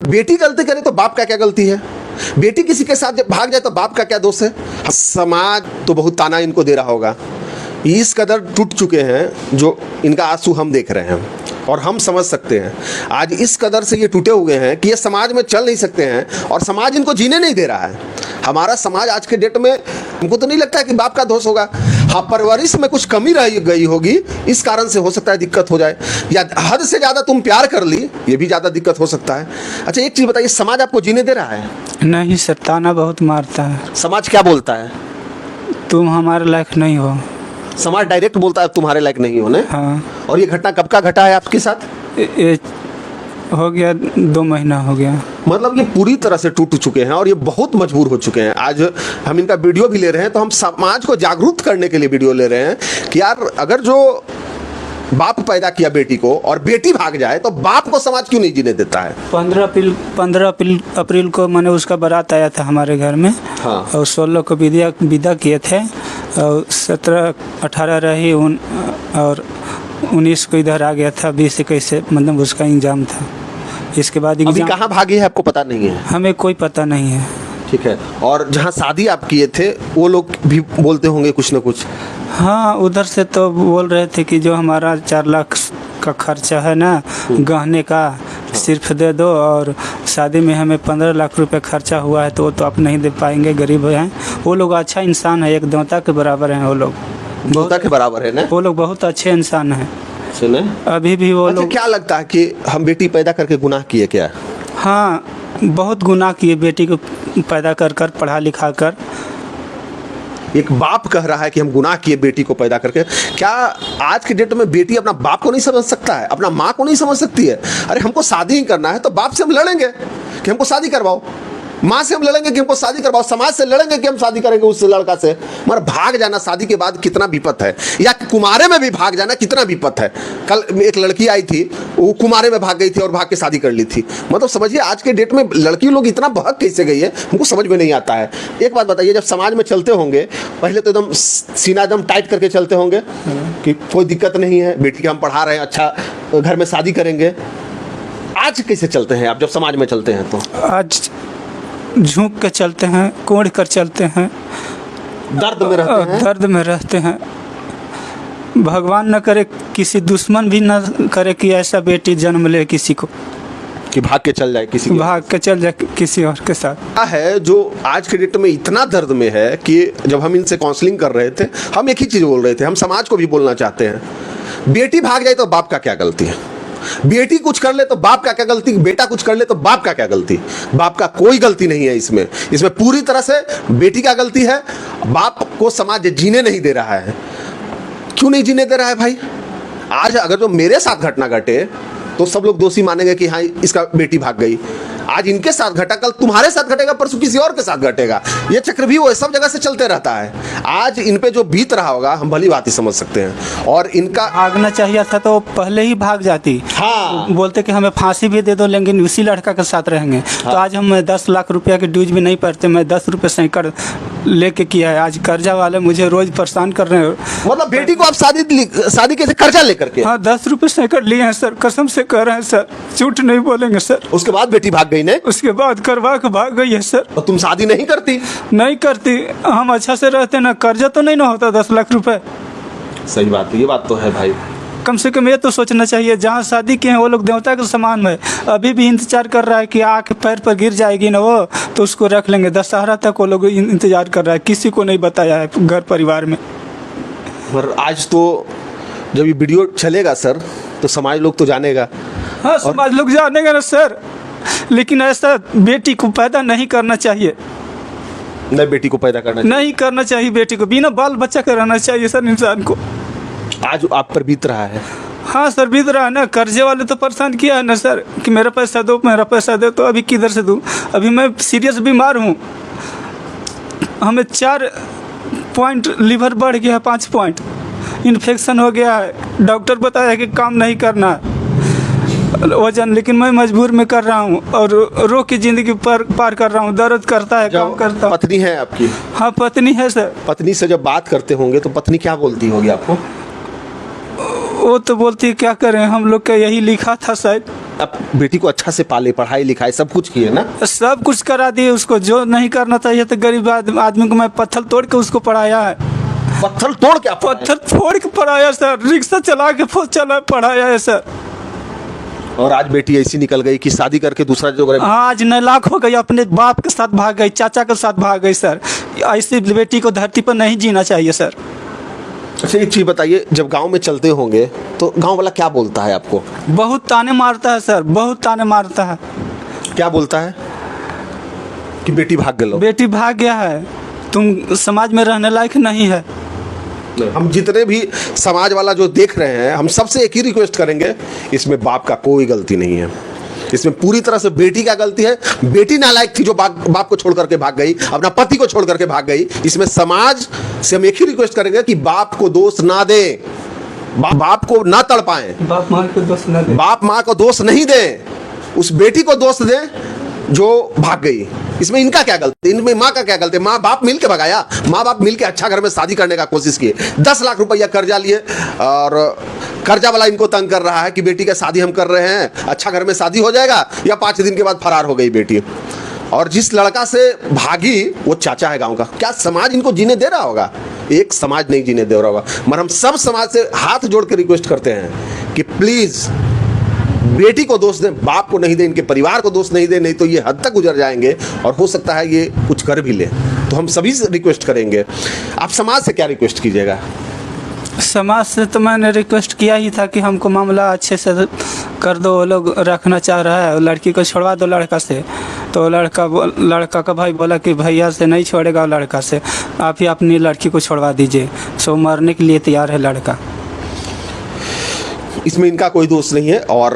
बेटी गलती करे तो बाप का क्या गलती है? बेटी किसी के साथ जब भाग जाए तो बाप का क्या दोष है? समाज तो बहुत ताना इनको दे रहा होगा, इस कदर टूट चुके हैं जो इनका आंसू हम देख रहे हैं और हम समझ सकते हैं। आज इस कदर से ये टूटे हुए हैं कि ये समाज में चल नहीं सकते हैं और समाज इनको जीने नहीं दे रहा है। हमारा समाज आज के डेट में, हमको तो नहीं लगता है कि बाप का दोष होगा। हाँ, परवरिश में कुछ कमी रह गई होगी, इस कारण से हो सकता है दिक्कत हो जाए, या हद से ज़्यादा तुम प्यार कर ली, ये भी ज़्यादा दिक्कत हो सकता है। अच्छा, एक चीज़ बताइए, समाज आपको जीने दे रहा है? नहीं सर, ताना बहुत मारता है। समाज क्या बोलता है? तुम हमारे लायक नहीं हो। समाज डायरेक्ट बोलता है तुम्हारे लायक नहीं हो ने? हाँ। और ये घटना कब का घटा है आपके साथ? ये हो गया 2 महीना हो गया। मतलब ये पूरी तरह से टूट चुके हैं और ये बहुत मजबूर हो चुके हैं। आज हम इनका वीडियो भी ले रहे हैं तो हम समाज को जागरूक करने के लिए वीडियो ले रहे हैं कि यार, अगर जो बाप पैदा किया बेटी को और बेटी भाग जाए तो बाप को समाज क्यों नहीं जीने देता है? 15 अप्रैल को मैंने उसका बारात आया था हमारे घर में। हाँ। और 16 को विदा किए थे और 17-18 रही और 19 को इधर आ गया था। 20 कैसे मतलब उसका इंजाम था। इसके बाद अभी कहाँ भागी है आपको पता नहीं है? हमें कोई पता नहीं है। ठीक है। और जहाँ शादी आप किए थे वो लोग भी बोलते होंगे कुछ ना कुछ? हाँ, उधर से तो बोल रहे थे कि जो हमारा 4 लाख का खर्चा है ना गहने का, सिर्फ दे दो, और शादी में हमें 15 लाख रुपए खर्चा हुआ है तो वो तो आप नहीं दे पाएंगे, गरीब हैं। वो लोग अच्छा इंसान है, एक देवता के बराबर हैं वो लोग। देवता के बराबर है ना? वो लोग बहुत अच्छे इंसान हैं। सुने? अभी भी वो लोग। क्या लगता है कि हम बेटी पैदा करके गुनाह किए क्या? हाँ, बहुत गुनाह किए बेटी को पैदा कर पढ़ा लिखा कर। एक बाप कह रहा है कि हम गुनाह किए बेटी को पैदा करके। क्या आज के डेट में बेटी अपना बाप को नहीं समझ सकता है, अपना माँ को नहीं समझ सकती है? अरे हमको शादी ही करना है तो बाप से हम लड़ेंगे कि हमको शादी करवाओ, माँ से हम लड़ेंगे कि हमको शादी करवाओ, समाज से लड़ेंगे कि हम शादी करेंगे उस लड़का से। मगर भाग जाना शादी के बाद कितना विपत है, या कुमारे में भी भाग जाना कितना विपत है। कल एक लड़की आई थी, वो कुमारे में भाग गई थी और भाग के शादी कर ली थी। मतलब समझिए आज के डेट में लड़की लोग इतना बहक कैसे गई है, हमको समझ में नहीं आता है। एक बात बताइए, जब समाज में चलते होंगे पहले तो एकदम सीना एकदम टाइट करके चलते होंगे कि कोई दिक्कत नहीं है, बेटी के हम पढ़ा रहे हैं, अच्छा घर में शादी करेंगे। आज कैसे चलते हैं आप जब समाज में चलते हैं? तो आज झुक के चलते हैं, कोड़ कर चलते हैं, दर्द में रहते हैं। दर्द में रहते हैं। भगवान न करे, किसी दुश्मन भी न करे कि ऐसा बेटी जन्म ले किसी को, कि भाग के चल जाए किसी के, भाग के चल जाए किसी और के साथ। क्या है जो आज के डेट में इतना दर्द में है कि जब हम इनसे काउंसलिंग कर रहे थे हम एक ही चीज़ बोल रहे थे, हम समाज को भी बोलना चाहते हैं, बेटी भाग जाए तो बाप का क्या गलती है? बेटी कुछ कर ले तो बाप का क्या गलती? बेटा कुछ कर ले तो बाप का क्या गलती? बाप का कोई गलती नहीं है इसमें पूरी तरह से बेटी का गलती है। बाप को समाज जीने नहीं दे रहा है। क्यों नहीं जीने दे रहा है भाई? आज अगर जो मेरे साथ घटना घटे तो सब लोग दोषी मानेंगे कि हाँ इसका बेटी भाग गई। आज इनके साथ घटा, कल तुम्हारे साथ घटेगा, परसों किसी और के साथ घटेगा। ये चक्र भी वो सब जगह से चलते रहता है। आज इन पे जो बीत रहा होगा हम भली बात ही समझ सकते हैं। और इनका भागना चाहिए था तो पहले ही भाग जाती। हाँ, बोलते कि हमें फांसी भी दे दो लेकिन उसी लड़का के साथ रहेंगे। हाँ। तो आज हम 10 लाख रुपया की ड्यूज भी नहीं पड़ते, मैं 10 रुपये सैकड़ लेके किया है। आज कर्जा वाले मुझे रोज परेशान कर रहे हैं। मतलब बेटी को आप शादी के कर्जा लेकर के? हाँ, 10 रुपये सैकड़ लिए हैं सर, कसम से कह रहे हैं सर, झूठ नहीं बोलेंगे सर। उसके बाद बेटी भाग गई ने? उसके बाद करवा के भाग गई है सर। और तुम शादी नहीं करती? नहीं करती, हम अच्छा से रहते ना, कर्जा तो नहीं ना होता 10 लाख रुपए। सही बात है, ये बात तो है भाई। कम से कम ये तो सोचना चाहिए, जहाँ शादी किए हैं वो लोग देवता के समान है। अभी भी इंतजार कर रहा है कि आके पैर पर गिर जाएगी ना वो तो उसको रख लेंगे। दशहरा तक वो लोग इंतजार कर रहा है, किसी को नहीं बताया है घर परिवार में। पर आज तो जब ये वीडियो चलेगा सर तो समाज लोग तो जानेगा। हाँ, समाज लोग जानेगा ना सर, लेकिन ऐसा बेटी को पैदा नहीं करना चाहिए। नहीं, बेटी को पैदा करना नहीं करना चाहिए, बेटी को बिना बाल बच्चा का रहना चाहिए सर इंसान को। आज आप पर बीत रहा है। हाँ सर, बीत रहा है ना। कर्जे वाले तो परेशान किया है ना सर कि मेरा पैसा दो, मेरा पैसा दो। तो अभी किधर से दूँ? अभी मैं सीरियस बीमार हूँ, हमें 4 पॉइंट लीवर बढ़ गया है, 5 पॉइंट इन्फेक्शन हो गया है। डॉक्टर बताया कि काम नहीं करना है वजन, लेकिन मैं मजबूर में कर रहा हूँ और रो की ज़िंदगी पार कर रहा हूँ। दर्द करता है, काम करता हूँ। पत्नी है आपकी? हाँ, पत्नी है सर। पत्नी से जब बात करते होंगे तो पत्नी क्या बोलती होगी आपको? वो तो बोलती है क्या करें, हम लोग का यही लिखा था शायद। अब बेटी को अच्छा से पाले, पढ़ाई लिखाई सब कुछ किए ना? सब कुछ करा दिए उसको, जो नहीं करना चाहिए तो गरीब आदमी को मैं पत्थर तोड़ के उसको पढ़ाया है। पत्थर तोड़ के? पत्थर फोड़ के पढ़ाया सर, रिक्शा चला के पढ़ाया है सर। और आज बेटी ऐसी निकल गई कि शादी करके दूसरा जो करे। हाँ, आज नालायक हो गई, अपने बाप के साथ भाग गई, चाचा के साथ भाग गई सर। ऐसी बेटी को धरती पर नहीं जीना चाहिए सर। अच्छा एक चीज़ बताइए, जब गांव में चलते होंगे तो गांव वाला क्या बोलता है आपको? बहुत ताने मारता है सर, बहुत ताने मारता है। क्या बोलता है? कि बेटी भाग गई, बेटी भाग गया है, तुम समाज में रहने लायक नहीं है। हम जितने भी समाज वाला जो देख रहे हैं, हम सबसे एक ही रिक्वेस्ट करेंगे, इसमें बाप का कोई गलती नहीं है, इसमें पूरी तरह से बेटी का गलती है। बेटी नालायक थी जो बाप को छोड़ करके भाग गई, अपना पति को छोड़ करके भाग गई। इसमें समाज से हम एक ही रिक्वेस्ट करेंगे कि बाप को दोष ना दें, बाप को ना तड़पाएं, बाप माँ को दोष ना दें, बाप माँ को दोष नहीं दें, उस बेटी को दोष दें जो भाग गई। इसमें इनका क्या गलती, इनमें माँ का क्या गलती? माँ बाप मिल के भगाया, माँ बाप मिल के अच्छा घर में शादी करने का कोशिश किए, 10 लाख रुपया कर्जा लिए, और कर्जा वाला इनको तंग कर रहा है कि बेटी का शादी हम कर रहे हैं, अच्छा घर में शादी हो जाएगा, या 5 दिन के बाद फरार हो गई बेटी। और जिस लड़का से भागी वो चाचा है गांव का। क्या समाज इनको जीने दे रहा होगा? एक समाज नहीं जीने दे रहा होगा। मगर हम सब समाज से हाथ जोड़ के रिक्वेस्ट करते हैं कि प्लीज बेटी को दोष दें, बाप को नहीं दें, इनके परिवार को दोष नहीं दें, नहीं तो ये हद तक गुजर जाएंगे और हो सकता है ये कुछ कर भी ले। तो हम सभी से रिक्वेस्ट करेंगे। आप समाज से क्या रिक्वेस्ट कीजिएगा? समाज से तो मैंने रिक्वेस्ट किया ही था कि हमको मामला अच्छे से कर दो, वो लोग रखना चाह रहा है, लड़की को छोड़वा दो लड़का से। तो लड़का का भाई बोला कि भैया से नहीं छोड़ेगा लड़का से, आप ही अपनी लड़की को छोड़वा दीजिए। सो मरने के लिए तैयार है लड़का। इसमें इनका कोई दोष नहीं है। और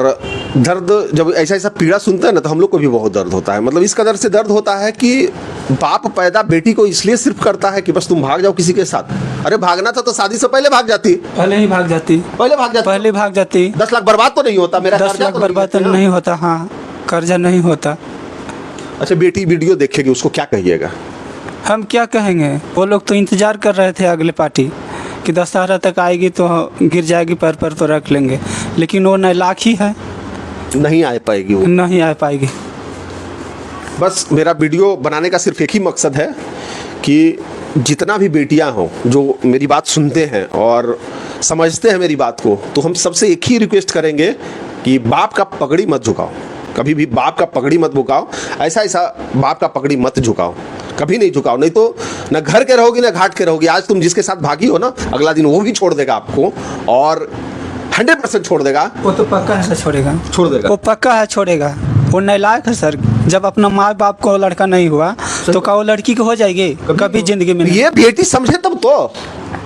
दर्द जब ऐसा पीड़ा सुनते हैं ना, तो हम लोग को भी बहुत दर्द होता है। मतलब इस कदर से दर्द होता है कि बाप पैदा बेटी को इसलिए सिर्फ करता है कि बस तुम भाग जाओ किसी के साथ। अरे भागना था तो शादी से पहले भाग जाती, पहले ही भाग जाती, पहले भाग जाती। 10 लाख बर्बाद तो नहीं होता, मेरा 10 लाख बर्बाद तो नहीं होता। हाँ, कर्जा नहीं होता। अच्छा, बेटी वीडियो देखेगी, उसको क्या कहिएगा? हम क्या कहेंगे, वो लोग तो इंतजार कर रहे थे अगले पार्टी कि दशहरा तक आएगी तो गिर जाएगी, पैर पर तो रख लेंगे, लेकिन वो नालायक ही है, नहीं आ पाएगी, वो नहीं आ पाएगी। बस मेरा वीडियो बनाने का सिर्फ एक ही मकसद है कि जितना भी बेटियां हों जो मेरी बात सुनते हैं और समझते हैं मेरी बात को, तो हम सबसे एक ही रिक्वेस्ट करेंगे कि बाप का पगड़ी मत झुकाओ, कभी भी बाप का पगड़ी मत झुकाओ। ऐसा बाप का पगड़ी मत झुकाओ, कभी नहीं झुकाओ, नहीं तो ना घर के रहोगी ना घाट के रहोगी। आज तुम जिसके साथ भागी हो ना, अगला दिन वो भी छोड़ देगा आपको, और 100% छोड़ देगा। वो तो पक्का है सर, छोड़ेगा, छोड़ देगा, वो पक्का है छोड़ेगा। वो नालायक है सर। जब अपना माँ बाप को लड़का नहीं हुआ तो क्या वो लड़की को हो जाएगी? कभी जिंदगी में। ये बेटी समझे तब तो,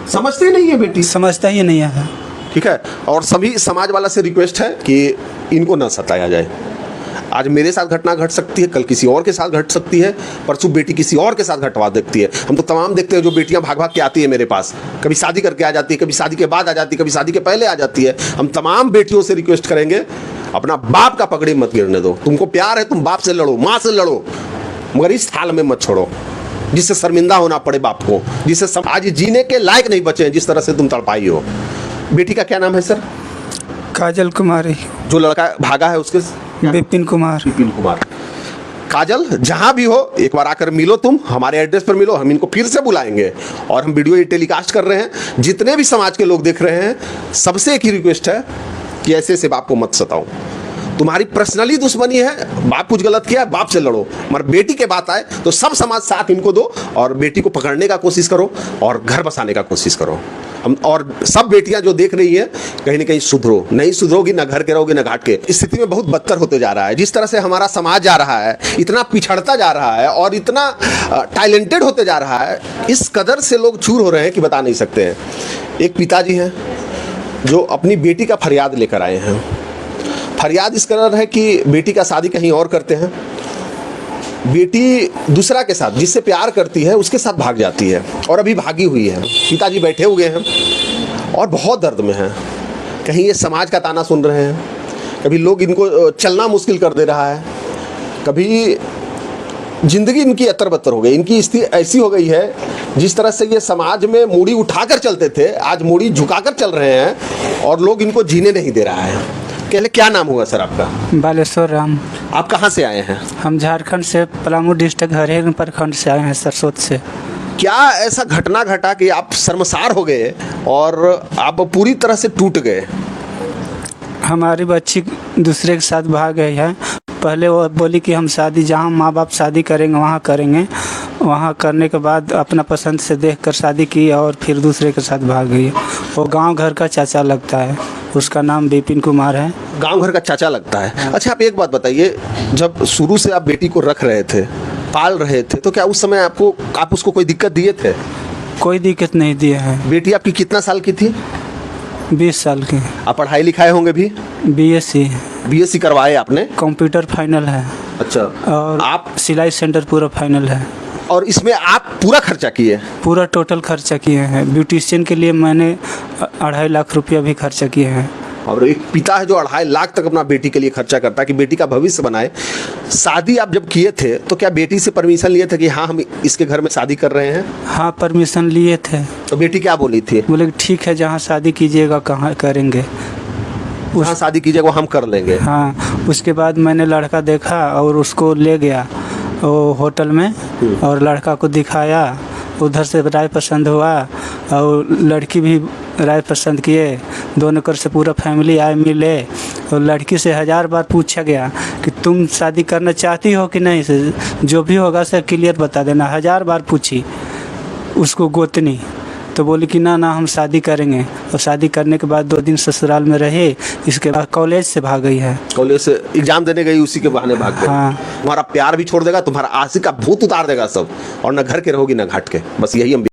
समझती नहीं है बेटी, समझता ही नहीं है। ठीक है। और सभी समाज वाला से रिक्वेस्ट है कि इनको ना सताया जाए। आज मेरे साथ घटना घट सकती है, कल किसी और के साथ घट सकती है, परसों बेटी किसी और के साथ घटवा देती है। हम तो तमाम देखते हैं जो बेटियां भाग भाग के आती है मेरे पास, कभी शादी करके आ जाती है, कभी शादी के बाद आ जाती है, कभी शादी के पहले आ जाती है। हम तमाम बेटियों से रिक्वेस्ट करेंगे, अपना बाप का पगड़ी मत गिरने दो। तुमको प्यार है, तुम बाप से लड़ो, माँ से लड़ो, मगर इस हाल में मत छोड़ो जिससे शर्मिंदा होना पड़े बाप को, जिससे आज जीने के लायक नहीं बचे, जिस तरह से तुम तड़पाई हो। बेटी का क्या नाम है सर? काजल कुमारी। जो लड़का भागा है उसके? विपिन कुमार। विपिन कुमार। काजल, जहां भी हो एक बार आकर मिलो, तुम हमारे एड्रेस पर मिलो, हम इनको फिर से बुलाएंगे। और हम वीडियो ये टेलीकास्ट कर रहे हैं, जितने भी समाज के लोग देख रहे हैं, सबसे एक ही रिक्वेस्ट है कि ऐसे से बाप को मत सताओ। तुम्हारी पर्सनली दुश्मनी है, बाप कुछ गलत किया है, बाप से लड़ो, मगर बेटी के बात आए तो सब समाज साथ इनको दो और बेटी को पकड़ने का कोशिश करो और घर बसाने का कोशिश करो। हम और सब बेटियां जो देख रही हैं, कहीं ना कहीं सुधरो, नहीं सुधरोगी ना घर के रहोगे ना घाट के। स्थिति में बहुत बदतर होते जा रहा है। जिस तरह से हमारा समाज जा रहा है, इतना पिछड़ता जा रहा है और इतना टैलेंटेड होते जा रहा है, इस कदर से लोग चूर हो रहे हैं कि बता नहीं सकते हैं। एक पिताजी हैं जो अपनी बेटी का फरियाद लेकर आए हैं। फरियाद इस कदर है कि बेटी का शादी कहीं और करते हैं, बेटी दूसरा के साथ जिससे प्यार करती है उसके साथ भाग जाती है और अभी भागी हुई है। पिताजी बैठे हुए हैं और बहुत दर्द में हैं। कहीं ये समाज का ताना सुन रहे हैं, कभी लोग इनको चलना मुश्किल कर दे रहा है, कभी जिंदगी इनकी अतर बतर हो गई। इनकी स्थिति ऐसी हो गई है, जिस तरह से ये समाज में मूड़ी उठाकर चलते थे, आज मूड़ी झुकाकर चल रहे हैं और लोग इनको जीने नहीं दे रहा है। पहले क्या नाम हुआ सर आपका? बालेश्वर राम। आप कहाँ से आए हैं? हम झारखंड से पलामू डिस्ट्रिक्ट हरेन प्रखंड से आए हैं, सरसोत से। क्या ऐसा घटना घटा कि आप शर्मसार हो गए और आप पूरी तरह से टूट गए? हमारी बच्ची दूसरे के साथ भाग गई है। पहले वो बोली कि हम शादी जहाँ माँ बाप शादी करेंगे वहाँ करेंगे, वहाँ करने के बाद अपना पसंद से देखकर शादी की और फिर दूसरे के साथ भाग गई। वो गांव घर का चाचा लगता है, उसका नाम विपिन कुमार है। गांव घर का चाचा लगता है। अच्छा, आप एक बात बताइए, जब शुरू से आप बेटी को रख रहे थे, पाल रहे थे, तो क्या उस समय आप उसको कोई दिक्कत दिए थे? कोई दिक्कत नहीं दिए हैं। बेटी आपकी कितना साल की थी? 20 साल की। आप पढ़ाई लिखाए होंगे भी? BSc। BSc करवाए आपने? कंप्यूटर फाइनल है। अच्छा। और आप सिलाई सेंटर पूरा फाइनल है। और इसमें आप पूरा खर्चा किए? पूरा टोटल खर्चा किए हैं। ब्यूटिशियन के लिए मैंने 2.5 लाख रुपया भी खर्चा किए हैं। और एक पिता है जो 2.5 लाख तक अपना बेटी के लिए खर्चा करता है कि बेटी का भविष्य बनाए। शादी आप जब किए थे तो क्या बेटी से परमिशन लिए थे कि हाँ हम इसके घर में शादी कर रहे हैं? हाँ, परमिशन लिए थे। तो बेटी क्या बोली थी? बोले ठीक है, जहाँ शादी कीजिएगा कहाँ करेंगे। जहाँ शादी कीजिएगा वो हम कर लेंगे। हाँ, उसके बाद मैंने लड़का देखा और उसको ले गया वो होटल में और लड़का को दिखाया। उधर से राय पसंद हुआ और लड़की भी राय पसंद किए। दोनों कर से पूरा फैमिली आए, मिले और लड़की से 1000 बार पूछा गया कि तुम शादी करना चाहती हो कि नहीं, से जो भी होगा सर क्लियर बता देना। 1000 बार पूछी उसको गोतनी, तो बोली कि ना हम शादी करेंगे। और शादी करने के बाद 2 दिन ससुराल में रहे। इसके बाद कॉलेज से भाग गई है। कॉलेज से एग्जाम देने गई, उसी के बहाने भाग गई। हाँ। तुम्हारा प्यार भी छोड़ देगा, तुम्हारा आशिक का भूत उतार देगा सब, और ना घर के रहोगी ना घाट के। बस यही हम